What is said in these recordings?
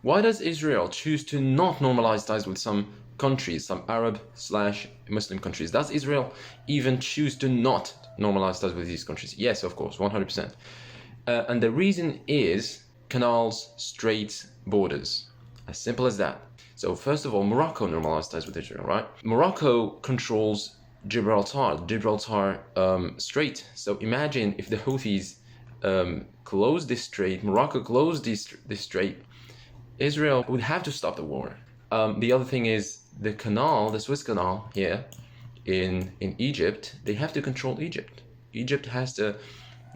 Why does Israel choose to not normalize ties with some countries, some Arab/Muslim countries? Does Israel even choose to not normalize ties with these countries? Yes, of course, 100%. And the reason is canals, straits, borders. As simple as that. So first of all, Morocco normalized ties with Israel, right? Morocco controls Gibraltar Strait. So imagine if the Houthis close this strait, Morocco closed this strait, Israel would have to stop the war. The other thing is the canal, the Suez Canal here in Egypt, they have to control Egypt. Egypt has to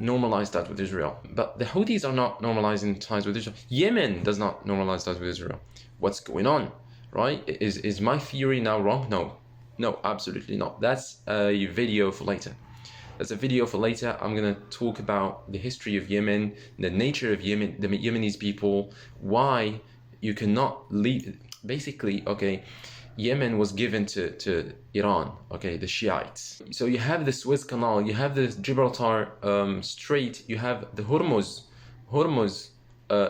normalize ties with Israel. But the Houthis are not normalizing ties with Israel. Yemen does not normalize ties with Israel. What's going on, right? Is my theory now wrong? No, absolutely not. That's a video for later. That's a video for later. I'm going to talk about the history of Yemen, the nature of Yemen, the Yemenis people, why you cannot leave. Basically, okay, Yemen was given to Iran, okay, the Shiites. So you have the Suez Canal, you have the Gibraltar Strait, you have the Hormuz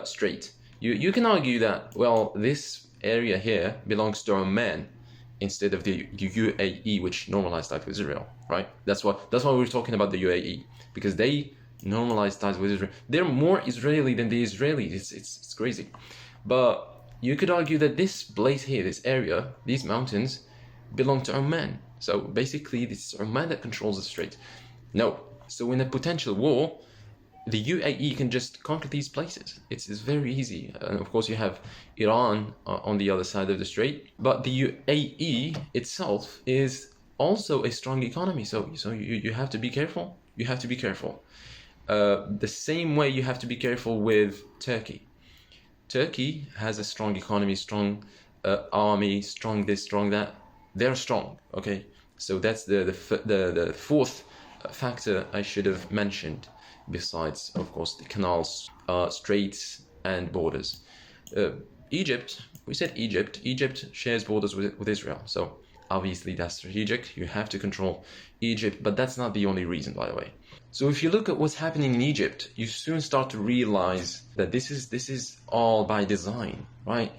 Strait. You can argue that, well, this area here belongs to Oman instead of the UAE, which normalized ties with Israel, right? That's why we're talking about the UAE, because they normalized ties with Israel. They're more Israeli than the Israelis. It's crazy. But you could argue that this place here, this area, these mountains, belong to Oman. So basically, it's Oman that controls the strait. No. So in a potential war, the UAE can just conquer these places. It's very easy. And of course, you have Iran on the other side of the strait. But the UAE itself is also a strong economy. So you have to be careful. You have to be careful. The same way you have to be careful with Turkey. Turkey has a strong economy, strong army, strong this, strong that. They're strong, okay? So that's the fourth factor I should have mentioned, besides, of course, the canals, straits, and borders. Egypt, we said Egypt shares borders with Israel. So obviously that's strategic. You have to control Egypt, but that's not the only reason, by the way. So if you look at what's happening in Egypt, you soon start to realize that this is all by design, right?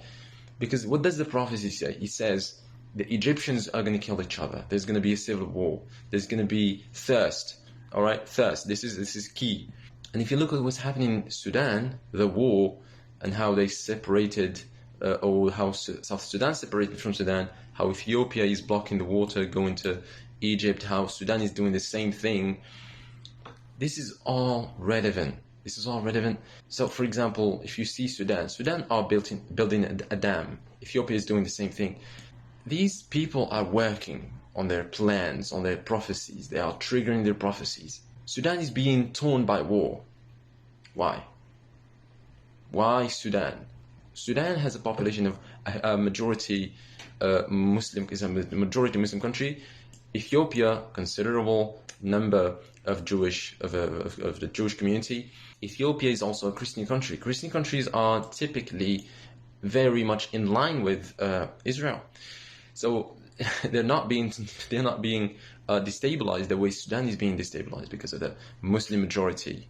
Because what does the prophecy say? It says the Egyptians are going to kill each other. There's going to be a civil war. There's going to be thirst. All right, thirst. This is key. And if you look at what's happening in Sudan, the war, and how they separated, or how South Sudan separated from Sudan, how Ethiopia is blocking the water going to Egypt, how Sudan is doing the same thing. This is all relevant. This is all relevant. So, for example, if you see Sudan are building a dam. Ethiopia is doing the same thing. These people are working on their plans, on their prophecies. They are triggering their prophecies. Sudan is being torn by war. Why? Why Sudan? Sudan has a population of a majority Muslim, is a majority Muslim country. Ethiopia, considerable number of the Jewish community. Ethiopia is also a Christian country. Christian countries are typically very much in line with Israel. So they're not being destabilized the way Sudan is being destabilized because of the Muslim majority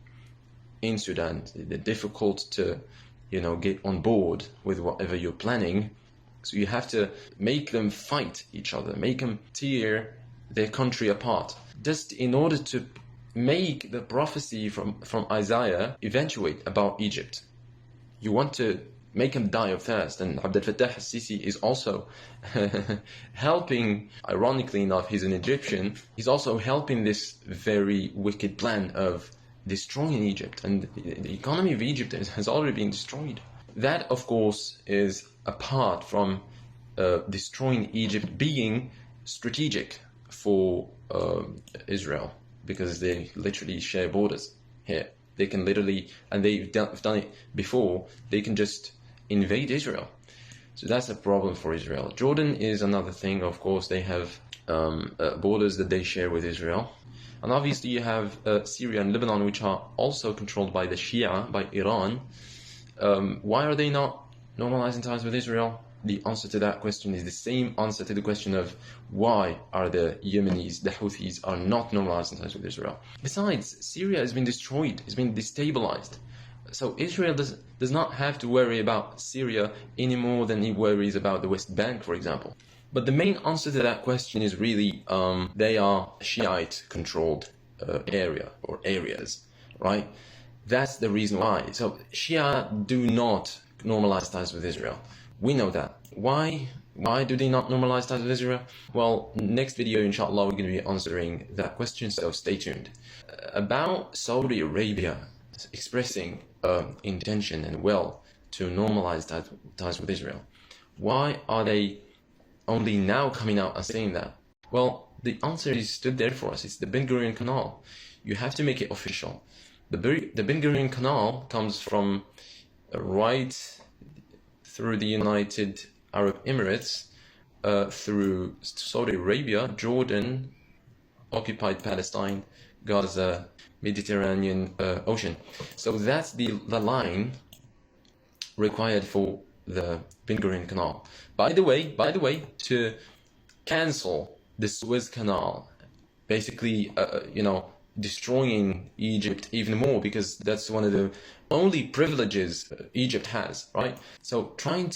in Sudan. They're difficult to, get on board with whatever you're planning. So you have to make them fight each other, make them tear their country apart, just in order to make the prophecy from Isaiah eventuate about Egypt. You want to make him die of thirst, and Abdel Fattah al-Sisi is also helping. Ironically enough, he's an Egyptian. He's also helping this very wicked plan of destroying Egypt, and the economy of Egypt has already been destroyed. That, of course, is apart from destroying Egypt being strategic for Israel, because they literally share borders here. They can literally, and they've done it before, they can just invade Israel. So that's a problem for Israel. Jordan is another thing. Of course, they have borders that they share with Israel. And obviously you have Syria and Lebanon, which are also controlled by the Shia, by Iran. Why are they not normalizing ties with Israel? The answer to that question is the same answer to the question of why are the Yemenis, the Houthis, are not normalizing ties with Israel. Besides, Syria has been destroyed, has been destabilized. So Israel does not have to worry about Syria any more than it worries about the West Bank, for example. But the main answer to that question is really they are Shiite-controlled area or areas, right? That's the reason why. So Shia do not normalize ties with Israel. We know that. Why? Why do they not normalize ties with Israel? Well, next video, inshallah, we're going to be answering that question, so stay tuned. About Saudi Arabia expressing intention and will to normalize ties with Israel, why are they only now coming out and saying that? Well, the answer is stood there for us. It's the Ben Gurion Canal. You have to make it official. The Ben Gurion Canal comes from right through the United Arab Emirates, through Saudi Arabia, Jordan, occupied Palestine, Gaza, Mediterranean Ocean. So that's the line required for the Ben Gurion Canal. By the way, to cancel the Suez Canal, basically, destroying Egypt even more, because that's one of the only privileges Egypt has, right? So trying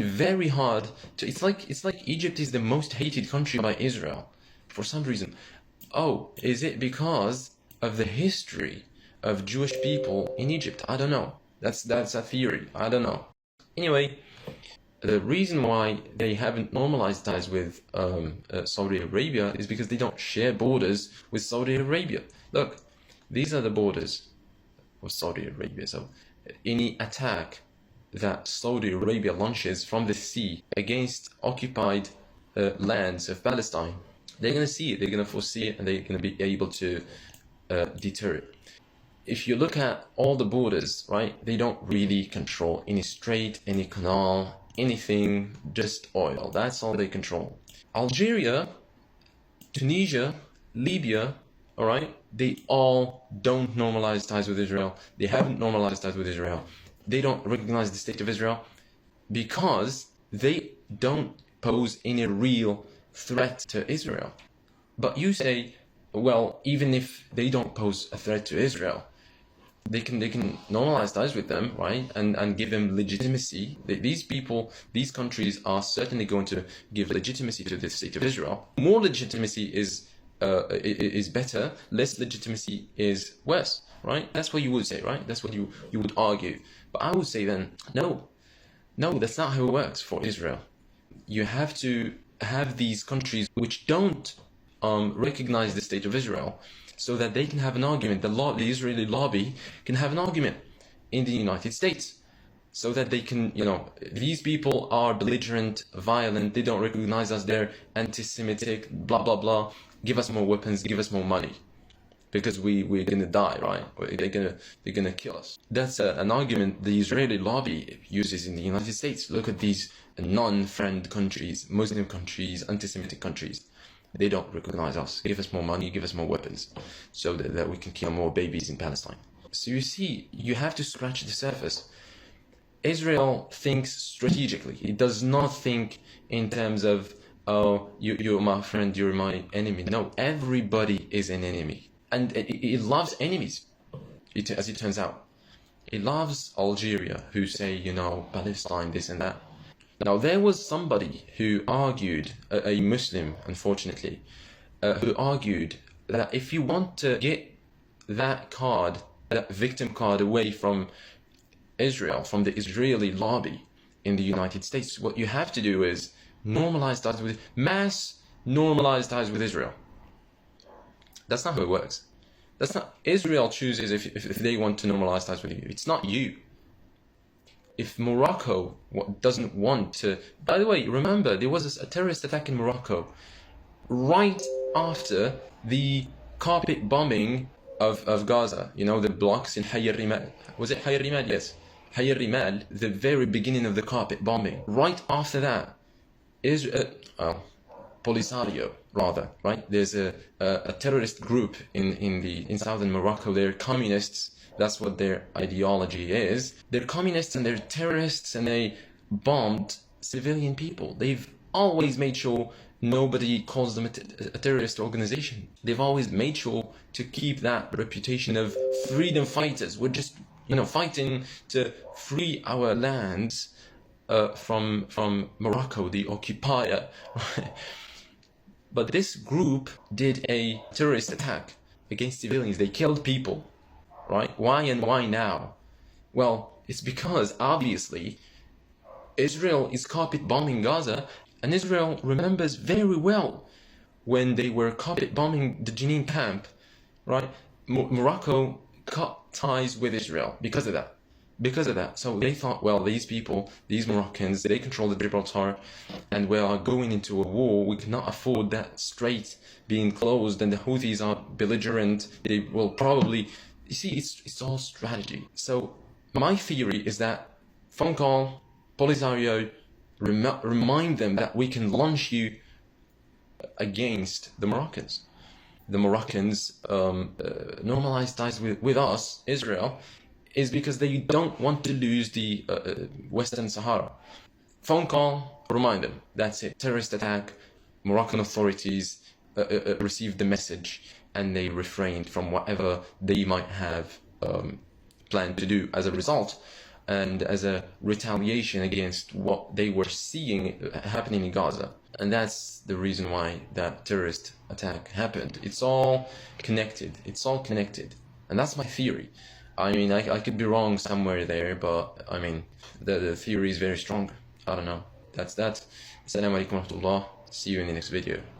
very hard to, it's like Egypt is the most hated country by Israel for some reason. Oh, is it because of the history of Jewish people in Egypt? I don't know. That's a theory. I don't know. Anyway, the reason why they haven't normalized ties with Saudi Arabia is because they don't share borders with Saudi Arabia. Look, these are the borders of Saudi Arabia. So any attack that Saudi Arabia launches from the sea against occupied lands of Palestine, they're going to see it, they're going to foresee it, and they're going to be able to deter it. If you look at all the borders, right, they don't really control any strait, any canal, anything, just oil. That's all they control. Algeria, Tunisia, Libya, all right, they all don't normalize ties with Israel. They haven't normalized ties with Israel. They don't recognize the state of Israel because they don't pose any real threat to Israel. But you say, well, even if they don't pose a threat to Israel, they can normalize ties with them, right, and give them legitimacy. These people, these countries are certainly going to give legitimacy to the state of Israel. More legitimacy is better. Less legitimacy is worse, right? That's what you would say, right? That's what you would argue. But I would say then, no, that's not how it works for Israel. You have to have these countries which don't recognize the state of Israel, so that they can have an argument. The Israeli lobby can have an argument in the United States, so that they can, these people are belligerent, violent, they don't recognize us, they're anti-Semitic, blah, blah, blah. Give us more weapons, give us more money, because we're gonna die, right? They're gonna kill us. That's an argument the Israeli lobby uses in the United States. Look at these non-friend countries, Muslim countries, anti-Semitic countries. They don't recognize us. Give us more money, give us more weapons, so that we can kill more babies in Palestine. So you see, you have to scratch the surface. Israel thinks strategically. It does not think in terms of, oh, you're my friend, you're my enemy. No, everybody is an enemy. And it loves enemies, as it turns out. It loves Algeria, who say, Palestine, this and that. Now, there was somebody who argued, a Muslim, unfortunately, who argued that if you want to get that card, that victim card, away from Israel, from the Israeli lobby in the United States, what you have to do is normalize ties with, mass normalize ties with Israel. That's not how it works. That's not, Israel chooses if they want to normalize ties with you. It's not you. If Morocco doesn't want to... By the way, remember, there was a terrorist attack in Morocco right after the carpet bombing of Gaza. The blocks in Hayy al-Rimal. Was it Hayy al-Rimal? Yes. Hayy al-Rimal, the very beginning of the carpet bombing. Right after that, Polisario, rather, right? There's a terrorist group in southern Morocco. They're communists. That's what their ideology is. They're communists and they're terrorists, and they bombed civilian people. They've always made sure nobody calls them a terrorist organization. They've always made sure to keep that reputation of freedom fighters. We're just fighting to free our lands from Morocco, the occupier. But this group did a terrorist attack against civilians. They killed people, right? Why and why now? Well, it's because obviously Israel is carpet bombing Gaza, and Israel remembers very well when they were carpet bombing the Jenin camp, right? Morocco cut ties with Israel because of that. Because of that. So they thought, well, these people, these Moroccans, they control the Gibraltar, and we are going into a war. We cannot afford that strait being closed, and the Houthis are belligerent. They will probably, you see, it's all strategy. So my theory is that phone call, Polisario, remind them that we can launch you against the Moroccans. The Moroccans normalize ties with us, Israel, is because they don't want to lose the Western Sahara. Phone call, remind them. That's it. Terrorist attack. Moroccan authorities received the message and they refrained from whatever they might have planned to do as a result, and as a retaliation against what they were seeing happening in Gaza. And that's the reason why that terrorist attack happened. It's all connected. It's all connected. And that's my theory. I mean, I could be wrong somewhere there, but I mean, the theory is very strong. I don't know. That's that. Assalamu alaikum wa rahmatullah. See you in the next video.